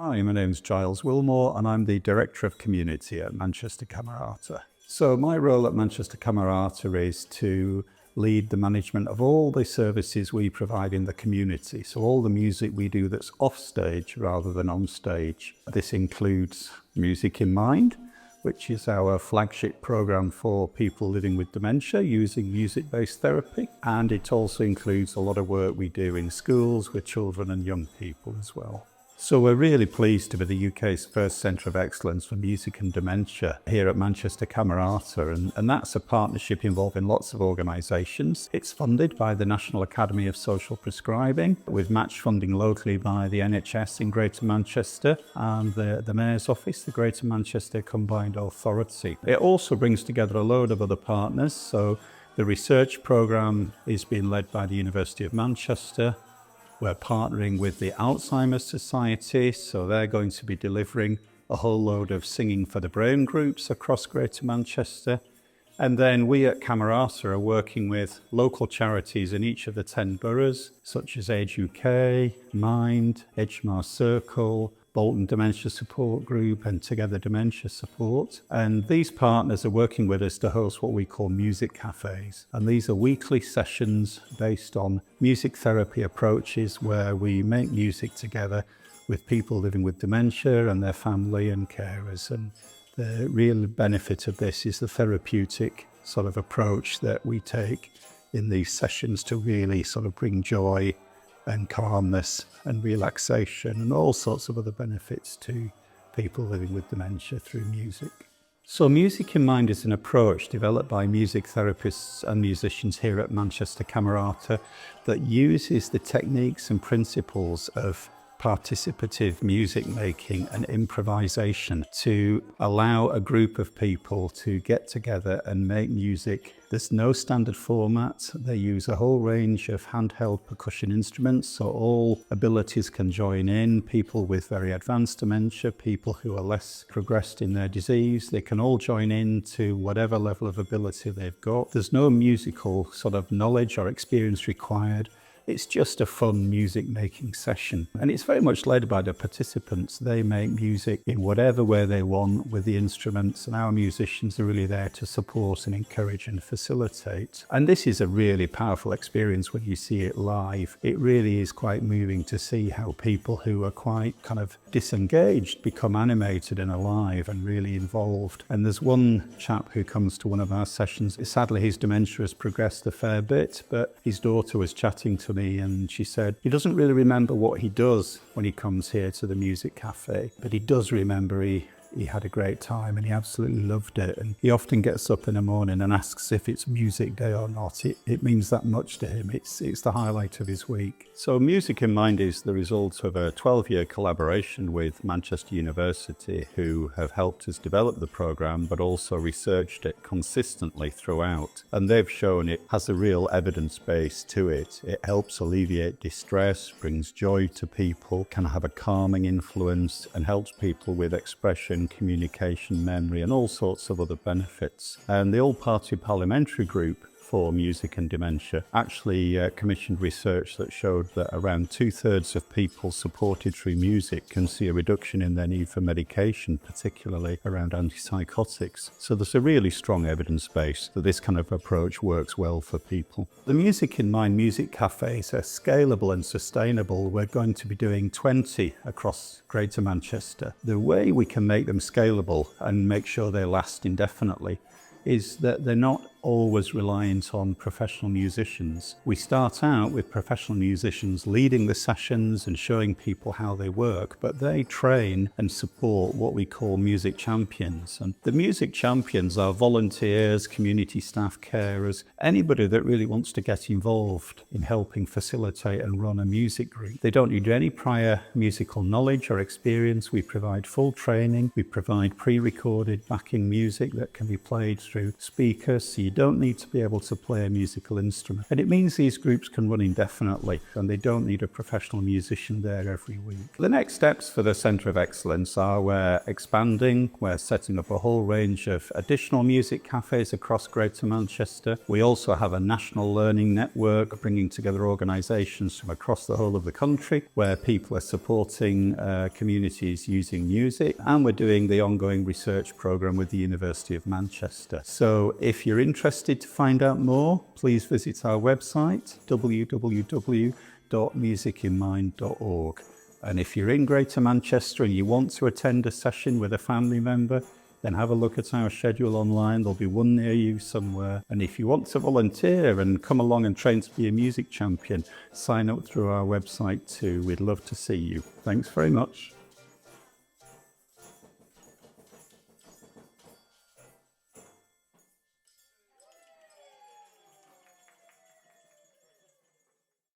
Hi, my name's Giles Wilmore and I'm the Director of Community at Manchester Camerata. So my role at Manchester Camerata is to lead the management of all the services we provide in the community. So all the music we do that's off stage rather than on stage. This includes Music in Mind, which is our flagship program for people living with dementia using music-based therapy. And it also includes a lot of work we do in schools with children and young people as well. So we're really pleased to be the UK's first Centre of Excellence for Music and Dementia here at Manchester Camerata, and that's a partnership involving lots of organisations. It's funded by the National Academy of Social Prescribing, with match funding locally by the NHS in Greater Manchester and the Mayor's Office, the Greater Manchester Combined Authority. It also brings together a load of other partners, so the research programme is being led by the University of Manchester. We're partnering with the Alzheimer's Society, so they're going to be delivering a whole load of Singing for the Brain groups across Greater Manchester. And then we at Camerata are working with local charities in each of the 10 boroughs, such as Age UK, Mind, Edgemar Circle, Bolton Dementia Support Group and Together Dementia Support. And these partners are working with us to host what we call music cafes. And these are weekly sessions based on music therapy approaches where we make music together with people living with dementia and their family and carers. And the real benefit of this is the therapeutic sort of approach that we take in these sessions to really sort of bring joy and calmness and relaxation and all sorts of other benefits to people living with dementia through music. So Music in Mind is an approach developed by music therapists and musicians here at Manchester Camerata that uses the techniques and principles of participative music making and improvisation to allow a group of people to get together and make music. There's no standard format. They use a whole range of handheld percussion instruments, so all abilities can join in. People with very advanced dementia, people who are less progressed in their disease, they can all join in to whatever level of ability they've got. There's no musical sort of knowledge or experience required. It's just a fun music making session. And it's very much led by the participants. They make music in whatever way they want with the instruments, and our musicians are really there to support and encourage and facilitate. And this is a really powerful experience when you see it live. It really is quite moving to see how people who are quite kind of disengaged become animated and alive and really involved. And there's one chap who comes to one of our sessions. Sadly, his dementia has progressed a fair bit, but his daughter was chatting to me and she said he doesn't really remember what he does when he comes here to the music cafe, but he does remember he had a great time and he absolutely loved it. And he often gets up in the morning and asks if it's music day or not. It means that much to him. It's the highlight of his week. So Music in Mind is the result of a 12-year collaboration with Manchester University, who have helped us develop the programme but also researched it consistently throughout. And they've shown it has a real evidence base to it. It helps alleviate distress, brings joy to people, can have a calming influence and helps people with expression, communication, memory and all sorts of other benefits. And the All-Party Parliamentary Group for Music and Dementia actually commissioned research that showed that around 2/3 of people supported through music can see a reduction in their need for medication, particularly around antipsychotics. So there's a really strong evidence base that this kind of approach works well for people. The Music in Mind music cafes are scalable and sustainable. We're going to be doing 20 across Greater Manchester. The way we can make them scalable and make sure they last indefinitely is that they're not always reliant on professional musicians. We start out with professional musicians leading the sessions and showing people how they work, but they train and support what we call music champions. And the music champions are volunteers, community staff, carers, anybody that really wants to get involved in helping facilitate and run a music group. They don't need any prior musical knowledge or experience. We provide full training. We provide pre-recorded backing music that can be played through speakers, so you don't need to be able to play a musical instrument. And it means these groups can run indefinitely, and they don't need a professional musician there every week. The next steps for the Centre of Excellence are we're expanding, we're setting up a whole range of additional music cafes across Greater Manchester. We also have a national learning network bringing together organisations from across the whole of the country where people are supporting communities using music, and we're doing the ongoing research programme with the University of Manchester. So if you're interested to find out more, please visit our website www.musicinmind.org. And if you're in Greater Manchester and you want to attend a session with a family member, then have a look at our schedule online. There'll be one near you somewhere. And if you want to volunteer and come along and train to be a music champion, sign up through our website too. We'd love to see you. Thanks very much.